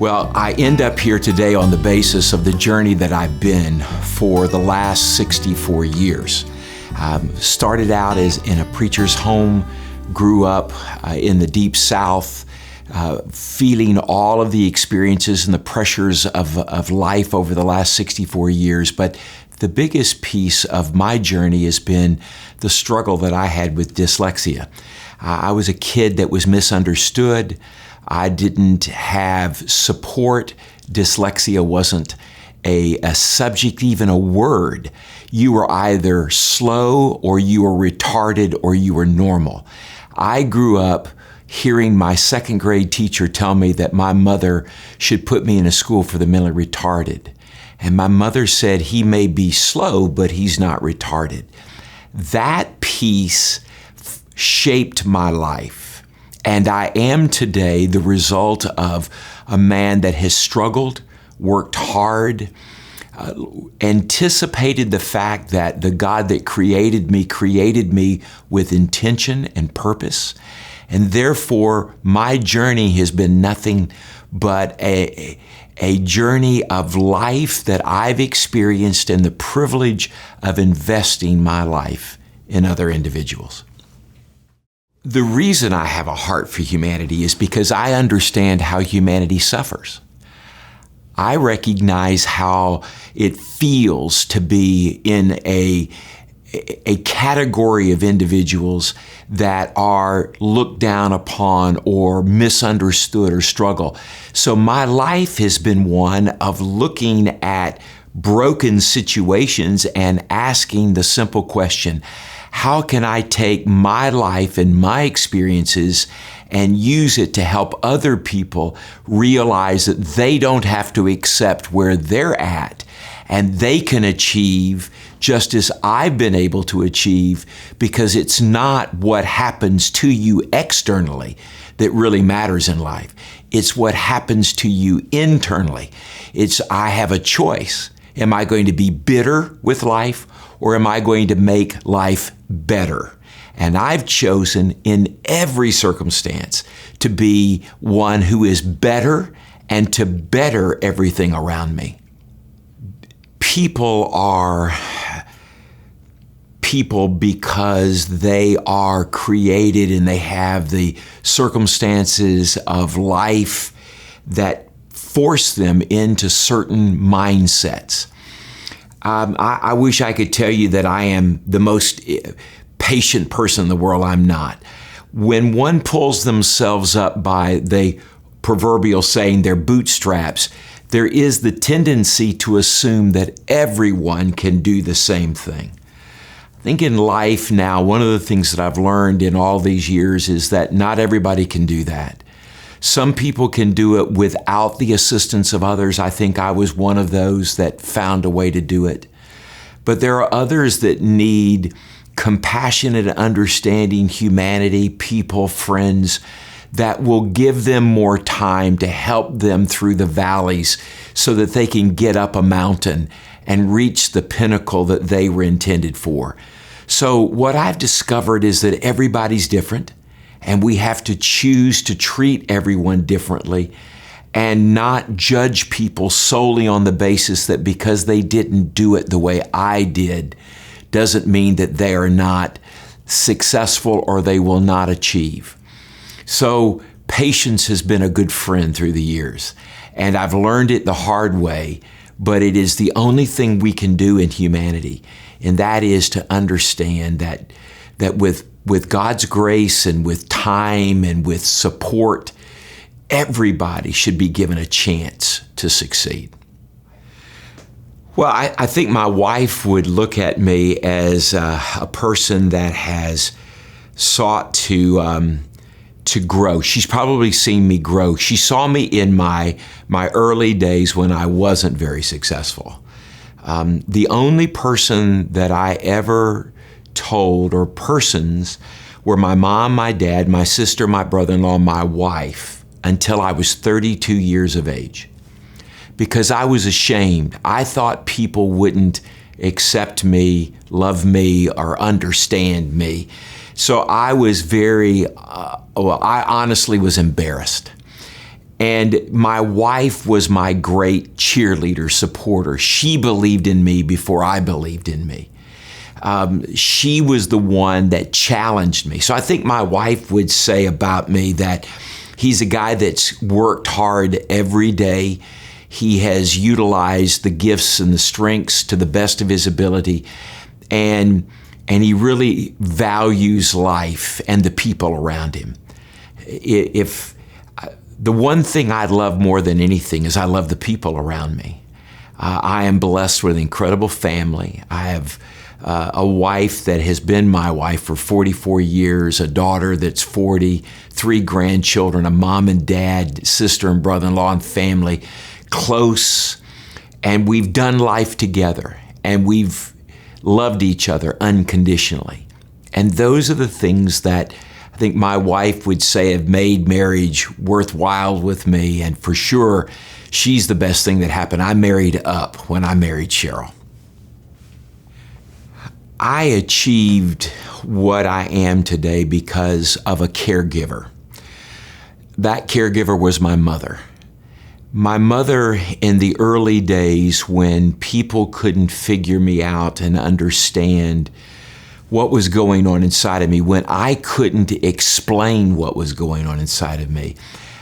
Well, I end up here today on the basis of the journey that I've been for the last 64 years. Started out as in a preacher's home, grew up in the Deep South, feeling all of the experiences and the pressures of life over the last 64 years. But the biggest piece of my journey has been the struggle that I had with dyslexia. I was a kid that was misunderstood. I didn't have support. Dyslexia wasn't a subject, even a word. You were either slow or you were retarded or you were normal. I grew up hearing my second grade teacher tell me that my mother should put me in a school for the mentally retarded. And my mother said, he may be slow, but he's not retarded. That piece shaped my life. And I am today the result of a man that has struggled, worked hard, anticipated the fact that the God that created me with intention and purpose. And therefore, my journey has been nothing but a journey of life that I've experienced and the privilege of investing my life in other individuals. The reason I have a heart for humanity is because I understand how humanity suffers. I recognize how it feels to be in a category of individuals that are looked down upon or misunderstood or struggle. So my life has been one of looking at broken situations and asking the simple question, how can I take my life and my experiences and use it to help other people realize that they don't have to accept where they're at and they can achieve just as I've been able to achieve, because it's not what happens to you externally that really matters in life. It's what happens to you internally. I have a choice. Am I going to be bitter with life, or am I going to make life better? And I've chosen in every circumstance to be one who is better and to better everything around me. People are people because they are created and they have the circumstances of life that force them into certain mindsets. I wish I could tell you that I am the most patient person in the world. I'm not. When one pulls themselves up by the proverbial saying, their bootstraps, there is the tendency to assume that everyone can do the same thing. I think in life now, one of the things that I've learned in all these years is that not everybody can do that. Some people can do it without the assistance of others. I think I was one of those that found a way to do it. But there are others that need compassionate, understanding humanity, people, friends, that will give them more time to help them through the valleys so that they can get up a mountain and reach the pinnacle that they were intended for. So what I've discovered is that everybody's different. And we have to choose to treat everyone differently and not judge people solely on the basis that because they didn't do it the way I did, doesn't mean that they are not successful or they will not achieve. So patience has been a good friend through the years. And I've learned it the hard way, but it is the only thing we can do in humanity. And that is to understand that with God's grace and with time and with support, everybody should be given a chance to succeed. Well, I think my wife would look at me as a person that has sought to grow. She's probably seen me grow. She saw me in my early days when I wasn't very successful. The only person that I ever told, or persons, were my mom, my dad, my sister, my brother-in-law, my wife, until I was 32 years of age. Because I was ashamed. I thought people wouldn't accept me, love me, or understand me. So I was I honestly was embarrassed. And my wife was my great cheerleader, supporter. She believed in me before I believed in me. She was the one that challenged me. So I think my wife would say about me that he's a guy that's worked hard every day. He has utilized the gifts and the strengths to the best of his ability. And he really values life and the people around him. If the one thing I love more than anything is I love the people around me. I am blessed with an incredible family. I have a wife that has been my wife for 44 years, a daughter that's 40, 3 grandchildren, a mom and dad, sister and brother-in-law and family, close. And we've done life together, and we've loved each other unconditionally. And those are the things that I think my wife would say have made marriage worthwhile with me. And for sure, she's the best thing that happened. I married up when I married Cheryl. I achieved what I am today because of a caregiver. That caregiver was my mother. My mother, in the early days when people couldn't figure me out and understand what was going on inside of me, when I couldn't explain what was going on inside of me,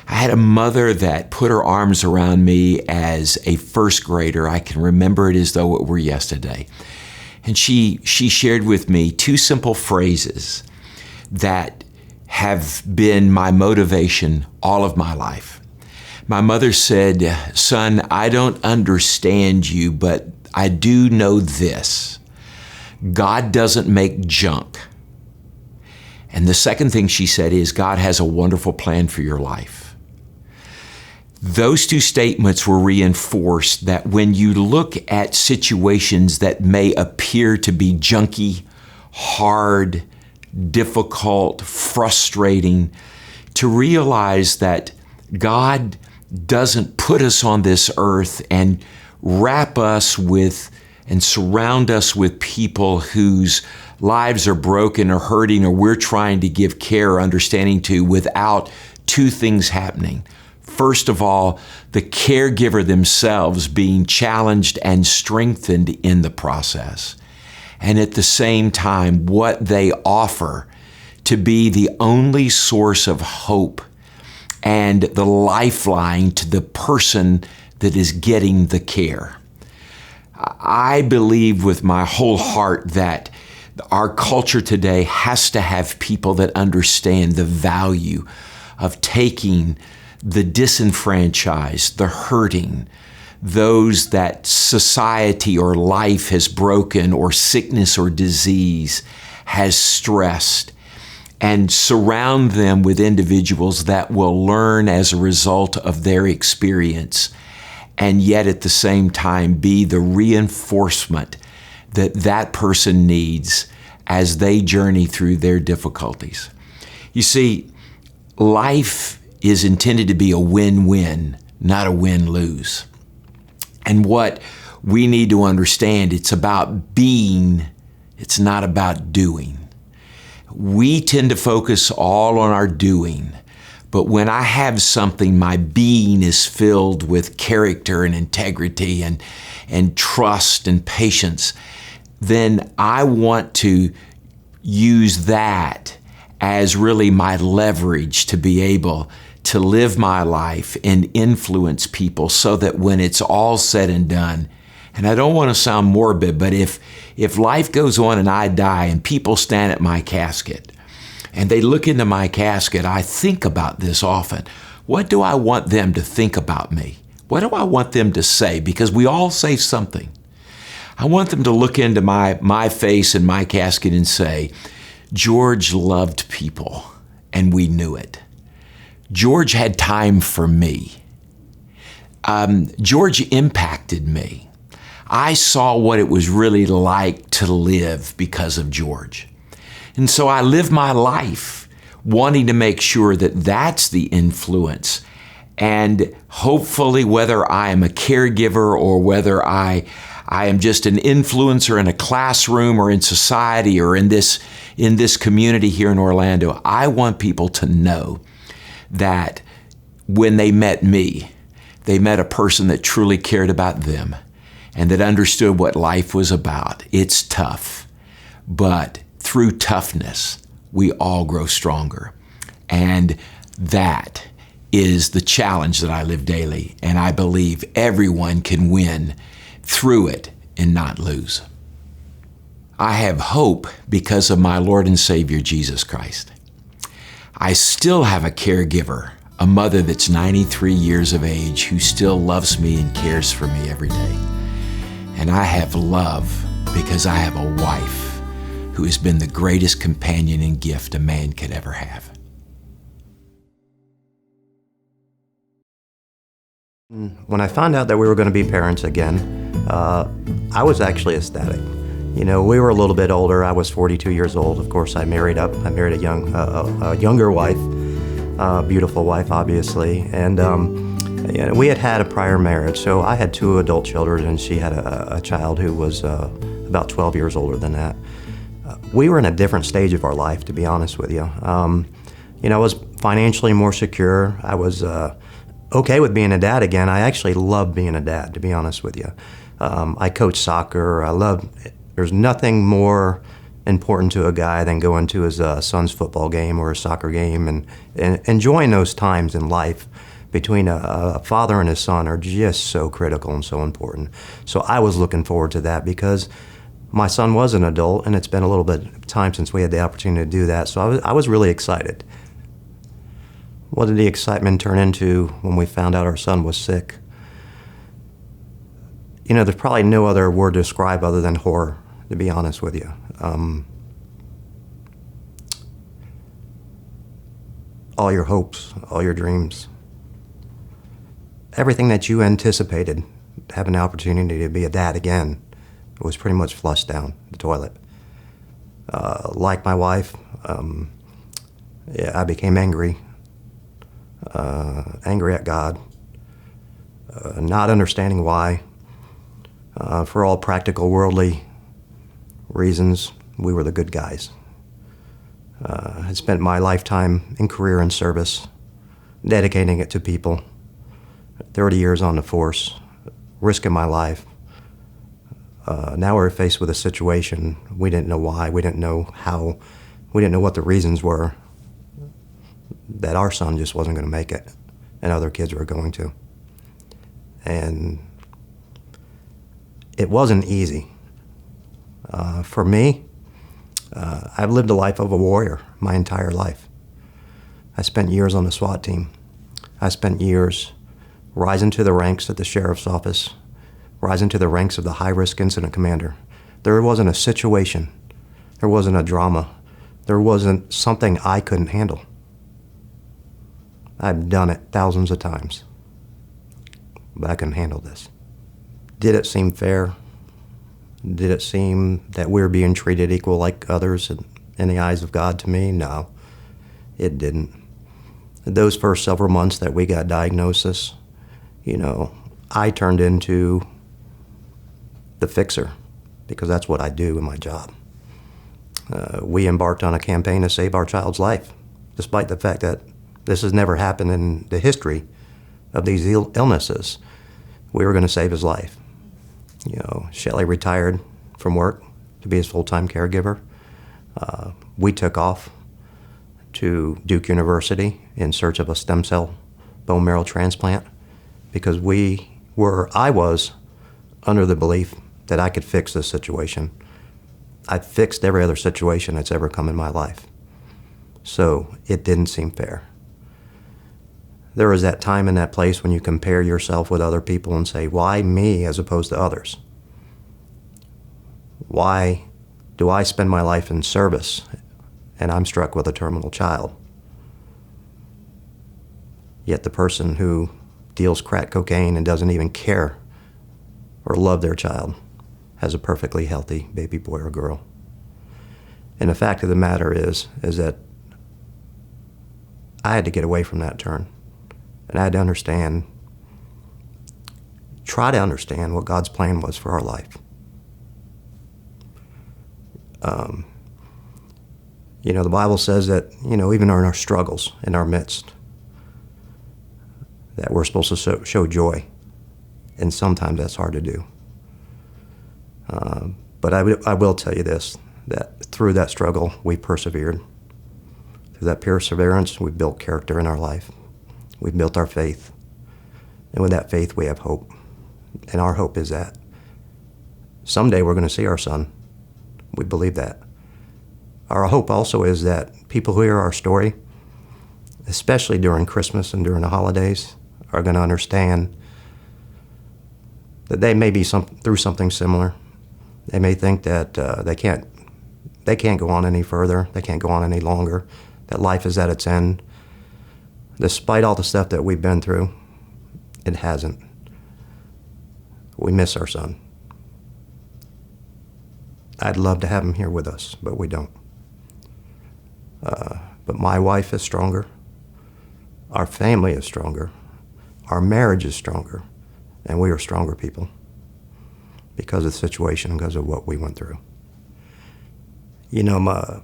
I had a mother that put her arms around me as a first grader. I can remember it as though it were yesterday. And she shared with me 2 simple phrases that have been my motivation all of my life. My mother said, "Son, I don't understand you, but I do know this. God doesn't make junk." And the second thing she said is, God has a wonderful plan for your life. Those 2 statements were reinforced that when you look at situations that may appear to be junky, hard, difficult, frustrating, to realize that God doesn't put us on this earth and wrap us with and surround us with people whose lives are broken or hurting or we're trying to give care or understanding to without 2 things happening. First of all, the caregiver themselves being challenged and strengthened in the process. And at the same time, what they offer to be the only source of hope and the lifeline to the person that is getting the care. I believe with my whole heart that our culture today has to have people that understand the value of taking the disenfranchised, the hurting, those that society or life has broken or sickness or disease has stressed, and surround them with individuals that will learn as a result of their experience, and yet at the same time be the reinforcement that that person needs as they journey through their difficulties. You see, life is intended to be a win-win, not a win-lose. And what we need to understand, it's about being, it's not about doing. We tend to focus all on our doing, but when I have something, my being is filled with character and integrity and trust and patience, then I want to use that as really my leverage to be able to live my life and influence people so that when it's all said and done, and I don't want to sound morbid, but if life goes on and I die and people stand at my casket and they look into my casket, I think about this often. What do I want them to think about me? What do I want them to say? Because we all say something. I want them to look into my face and my casket and say, George loved people and we knew it. George had time for me. George impacted me. I saw what it was really like to live because of George. And so I live my life wanting to make sure that that's the influence. And hopefully, whether I am a caregiver or whether I am just an influencer in a classroom or in society or in this community here in Orlando, I want people to know that when they met me, they met a person that truly cared about them and that understood what life was about. It's tough, but through toughness, we all grow stronger. And that is the challenge that I live daily, and I believe everyone can win through it and not lose. I have hope because of my Lord and Savior, Jesus Christ. I still have a caregiver, a mother that's 93 years of age who still loves me and cares for me every day. And I have love because I have a wife who has been the greatest companion and gift a man could ever have. When I found out that we were going to be parents again, I was actually ecstatic. You know, we were a little bit older. I was 42 years old. Of course, I married up. I married a younger wife, a beautiful wife, obviously. And we had a prior marriage. So I had 2 adult children, and she had a child who was about 12 years older than that. We were in a different stage of our life, to be honest with you. I was financially more secure. I was okay with being a dad again. I actually love being a dad, to be honest with you. I coach soccer. There's nothing more important to a guy than going to his son's football game or a soccer game, and enjoying those times in life between a father and his son are just so critical and so important. So I was looking forward to that because my son was an adult, and it's been a little bit of time since we had the opportunity to do that. So I was really excited. What did the excitement turn into when we found out our son was sick? You know, there's probably no other word to describe other than horror, to be honest with you. All your hopes, all your dreams, everything that you anticipated having the opportunity to be a dad again was pretty much flushed down the toilet. Like my wife, I became angry at God, not understanding why. For all practical, worldly reasons, we were the good guys. I spent my lifetime in career and service, dedicating it to people, 30 years on the force, risking my life. Now we're faced with a situation we didn't know why, we didn't know how, we didn't know what the reasons were, that our son just wasn't going to make it and other kids were going to. And it wasn't easy. For me, I've lived a life of a warrior my entire life. I spent years on the SWAT team. I spent years rising to the ranks at the sheriff's office, rising to the ranks of the high-risk incident commander. There wasn't a situation, there wasn't a drama, there wasn't something I couldn't handle. I've done it thousands of times, but I couldn't handle this. Did it seem fair? Did it seem that we're being treated equal like others in the eyes of God to me? No, it didn't. Those first several months that we got diagnosis, I turned into the fixer because that's what I do in my job. We embarked on a campaign to save our child's life, despite the fact that this has never happened in the history of these illnesses. We were going to save his life. Shelly retired from work to be his full-time caregiver. We took off to Duke University in search of a stem cell bone marrow transplant because I was under the belief that I could fix this situation. I've fixed every other situation that's ever come in my life. So it didn't seem fair. There was that time and that place when you compare yourself with other people and say, why me as opposed to others? Why do I spend my life in service and I'm struck with a terminal child? Yet the person who deals crack cocaine and doesn't even care or love their child has a perfectly healthy baby boy or girl. And the fact of the matter is that I had to get away from that turn. And I had to try to understand what God's plan was for our life. The Bible says that, even in our struggles, in our midst, that we're supposed to show joy, and sometimes that's hard to do. But I will tell you this, that through that struggle, we persevered. Through that perseverance, we built character in our life. We built our faith. And with that faith, we have hope. And our hope is that someday we're going to see our son. We believe that. Our hope also is that people who hear our story, especially during Christmas and during the holidays, are going to understand that they may be through something similar. They may think that they can't go on any further, they can't go on any longer, that life is at its end. Despite all the stuff that we've been through, it hasn't. We miss our son. I'd love to have him here with us, but we don't. But my wife is stronger. Our family is stronger. Our marriage is stronger. And we are stronger people because of the situation and because of what we went through. You know, I'm a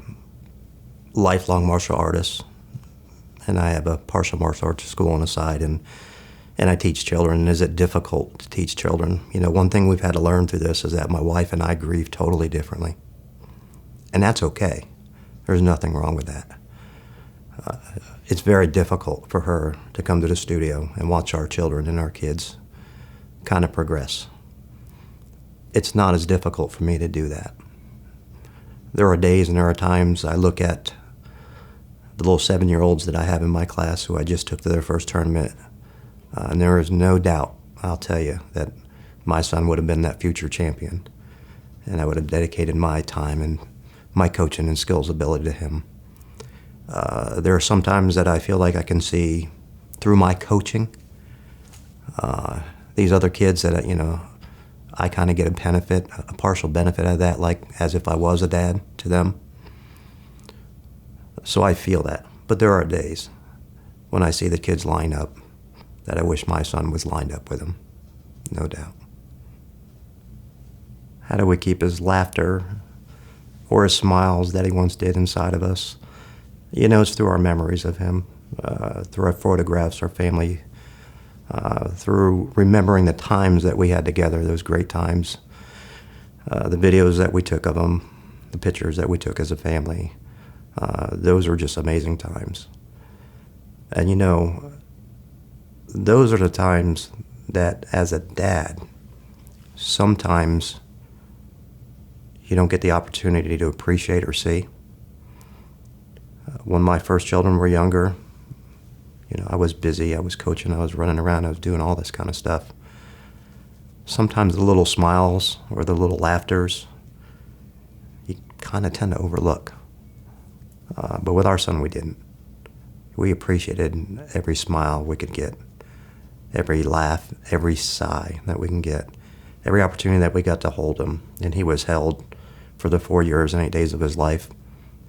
lifelong martial artist, and I have a partial martial arts school on the side, and I teach children. Is it difficult to teach children? You know, one thing we've had to learn through this is that my wife and I grieve totally differently. And that's okay. There's nothing wrong with that. It's very difficult for her to come to the studio and watch our children and our kids kind of progress. It's not as difficult for me to do that. There are days and there are times I look at the little 7-year-olds that I have in my class who I just took to their first tournament, and there is no doubt, I'll tell you, that my son would have been that future champion, and I would have dedicated my time and my coaching and skills ability to him. There are some times that I feel like I can see through my coaching these other kids that, you know, I kind of get a partial benefit of that, like as if I was a dad to them. So I feel that. But there are days when I see the kids line up that I wish my son was lined up with them, no doubt. How do we keep his laughter or his smiles that he once did inside of us? You know, it's through our memories of him, through our photographs, our family, through remembering the times that we had together, those great times, the videos that we took of him, the pictures that we took as a family. Those were just amazing times. And you know, those are the times that as a dad, sometimes you don't get the opportunity to appreciate or see. When my first children were younger, you know, I was busy, I was coaching, I was running around, I was doing all this kind of stuff. Sometimes the little smiles or the little laughters, you kind of tend to overlook. But with our son, we didn't. We appreciated every smile we could get, every laugh, every sigh that we can get, every opportunity that we got to hold him. And he was held for the 4 years and 8 days of his life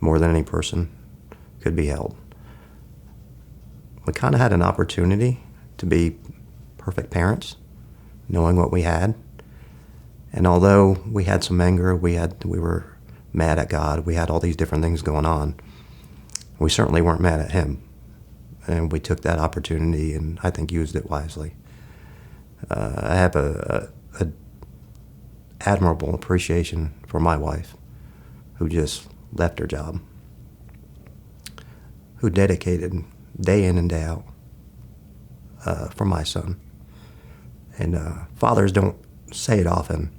more than any person could be held. We kind of had an opportunity to be perfect parents, knowing what we had. And although we had some anger, we were mad at God, we had all these different things going on, we certainly weren't mad at him. And we took that opportunity and I think used it wisely. I have a admirable appreciation for my wife, who just left her job, who dedicated day in and day out for my son. And fathers don't say it often,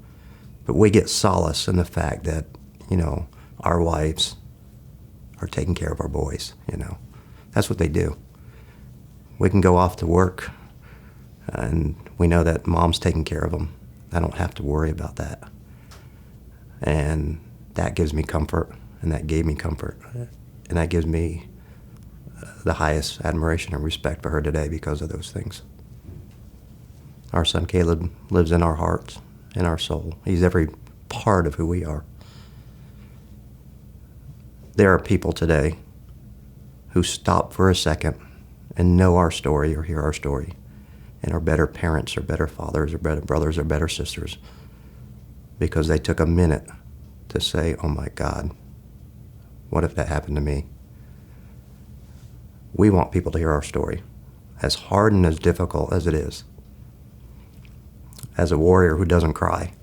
but we get solace in the fact that, you know, our wives are taking care of our boys, you know. That's what they do. We can go off to work and we know that mom's taking care of them. I don't have to worry about that. And that gives me comfort, and that gave me comfort. And that gives me the highest admiration and respect for her today because of those things. Our son Caleb lives in our hearts, in our soul. He's every part of who we are. There are people today who stop for a second and know our story or hear our story and are better parents or better fathers or better brothers or better sisters because they took a minute to say, oh my God, what if that happened to me? We want people to hear our story. as hard and as difficult as it is, as a warrior who doesn't cry,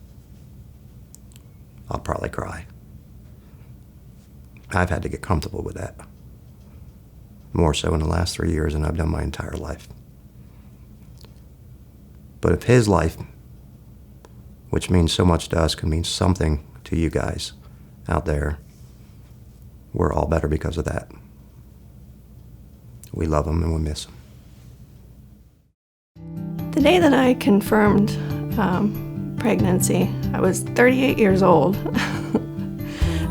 I'll probably cry. I've had to get comfortable with that, more so in the last 3 years than I've done my entire life. But if his life, which means so much to us, can mean something to you guys out there, we're all better because of that. We love him and we miss him. The day that I confirmed pregnancy, I was 38 years old.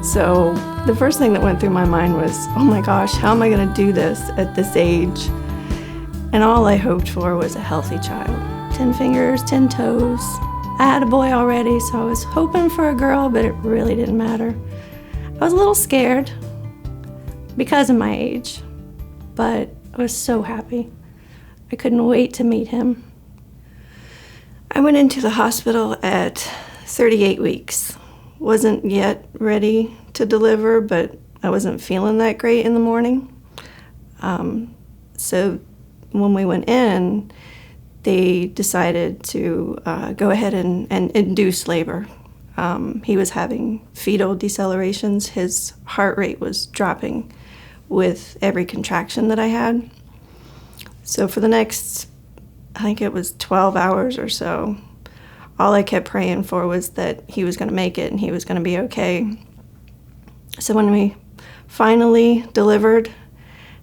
So the first thing that went through my mind was, oh my gosh, how am I going to do this at this age? And all I hoped for was a healthy child. 10 fingers, 10 toes. I had a boy already, so I was hoping for a girl, but it really didn't matter. I was a little scared because of my age, but I was so happy. I couldn't wait to meet him. I went into the hospital at 38 weeks. Wasn't yet ready to deliver, but I wasn't feeling that great in the morning. So when we went in, they decided to go ahead and induce labor. He was having fetal decelerations. His heart rate was dropping with every contraction that I had. So for the next, I think it was 12 hours or so, all I kept praying for was that he was going to make it and he was going to be okay. So when we finally delivered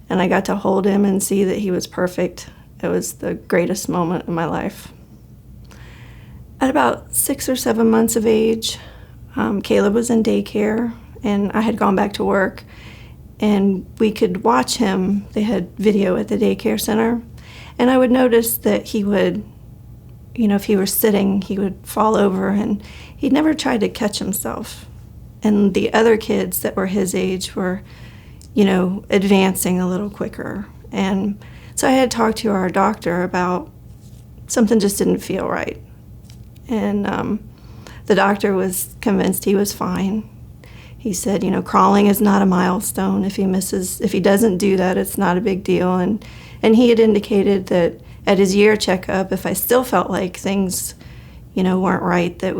and I got to hold him and see that he was perfect, it was the greatest moment in my life. At about 6 or 7 months of age, Caleb was in daycare and I had gone back to work, and we could watch him. They had video at the daycare center, and I would notice that he would, if he were sitting, he would fall over, and he never tried to catch himself. And the other kids that were his age were, advancing a little quicker. And so I had talked to our doctor about something just didn't feel right. And the doctor was convinced he was fine. He said, crawling is not a milestone. If he doesn't do that, it's not a big deal. And he had indicated that at his year checkup, if I still felt like things, weren't right, that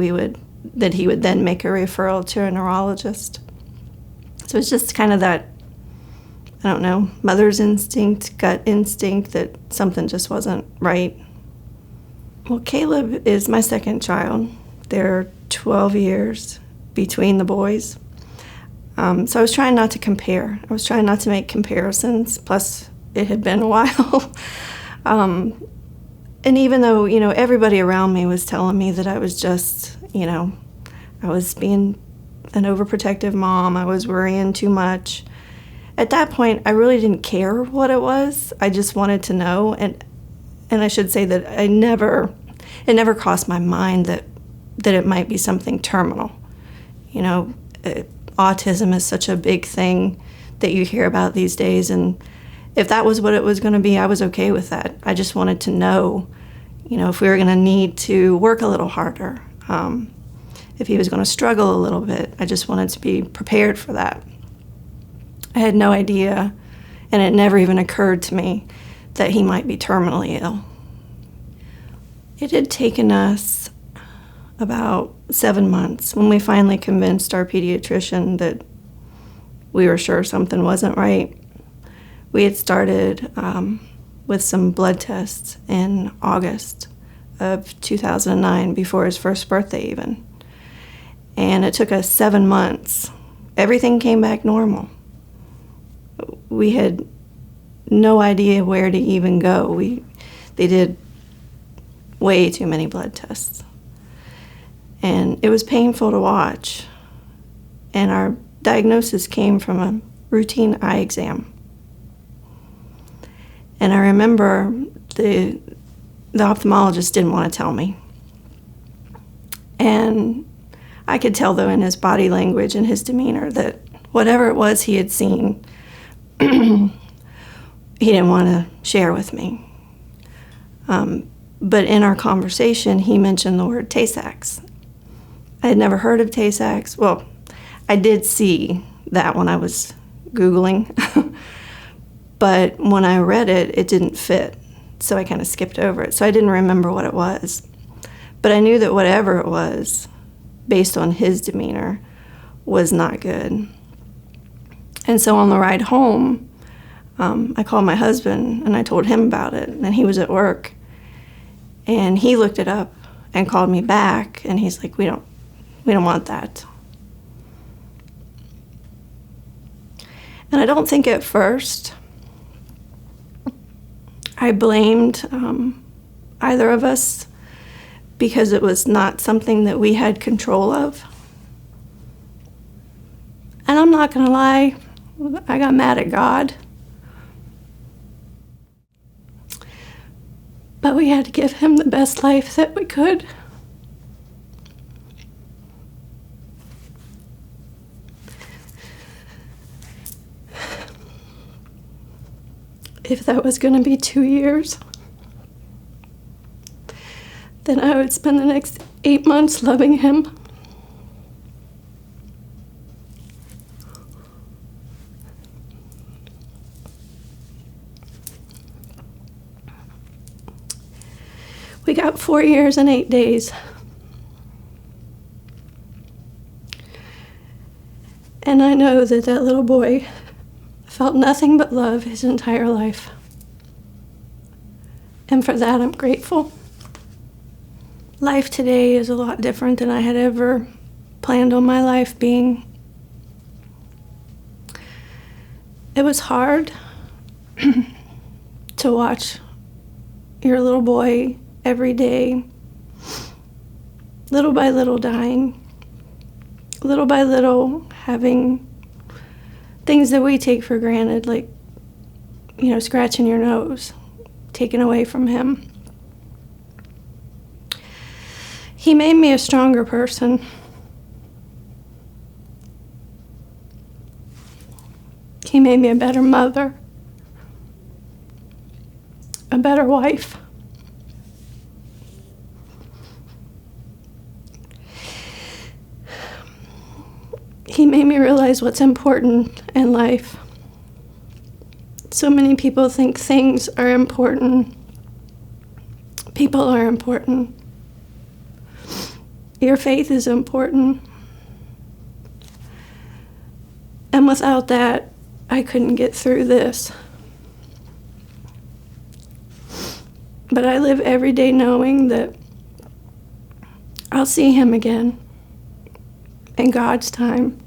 he would then make a referral to a neurologist. So it's just kind of that, I don't know, mother's instinct, gut instinct that something just wasn't right. Well, Caleb is my second child. There are 12 years between the boys. So I was trying not to compare. I was trying not to make comparisons, plus it had been a while. And even though, everybody around me was telling me that I was just, I was being an overprotective mom, I was worrying too much. At that point, I really didn't care what it was. I just wanted to know, and I should say that it never crossed my mind that it might be something terminal. Autism is such a big thing that you hear about these days, and if that was what it was going to be, I was okay with that. I just wanted to know, if we were going to need to work a little harder, if he was going to struggle a little bit. I just wanted to be prepared for that. I had no idea, and it never even occurred to me that he might be terminally ill. It had taken us about 7 months when we finally convinced our pediatrician that we were sure something wasn't right. We had started with some blood tests in August of 2009, before his first birthday even. And it took us 7 months. Everything came back normal. We had no idea where to even go. They did way too many blood tests. And it was painful to watch. And our diagnosis came from a routine eye exam. And I remember the ophthalmologist didn't want to tell me. And I could tell, though, in his body language and his demeanor, that whatever it was he had seen, he didn't want to share with me. But in our conversation, he mentioned the word Tay-Sachs. I had never heard of Tay-Sachs. Well, I did see that when I was Googling. But when I read it, it didn't fit. so I kind of skipped over it. So I didn't remember what it was. But I knew that whatever it was, based on his demeanor, was not good. And so on the ride home, I called my husband and I told him about it, and he was at work. And he looked it up and called me back, and he's like, we don't want that. And I don't think at first I blamed either of us, because it was not something that we had control of. And I'm not going to lie, I got mad at God. But we had to give him the best life that we could. If that was going to be 2 years, then I would spend the next 8 months loving him. We got 4 years and 8 days. And I know that that little boy felt nothing but love his entire life. And for that, I'm grateful. Life today is a lot different than I had ever planned on my life being. It was hard to watch your little boy every day, little by little dying, little by little having things that we take for granted, like, scratching your nose, taken away from him. He made me a stronger person. He made me a better mother, a better wife. He made me realize what's important in life. So many people think things are important. People are important. Your faith is important. And without that, I couldn't get through this. But I live every day knowing that I'll see him again in God's time,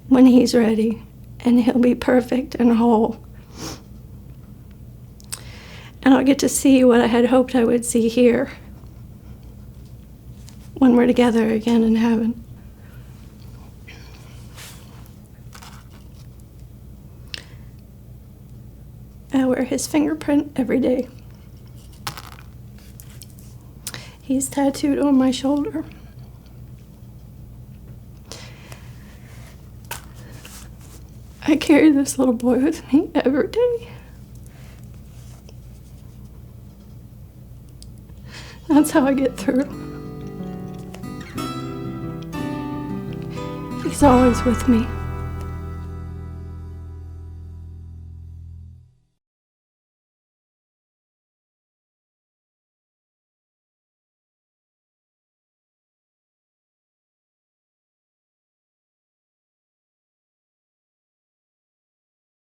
when he's ready, and he'll be perfect and whole. And I'll get to see what I had hoped I would see here when we're together again in heaven. I wear his fingerprint every day. He's tattooed on my shoulder. I carry this little boy with me every day. That's how I get through. He's always with me.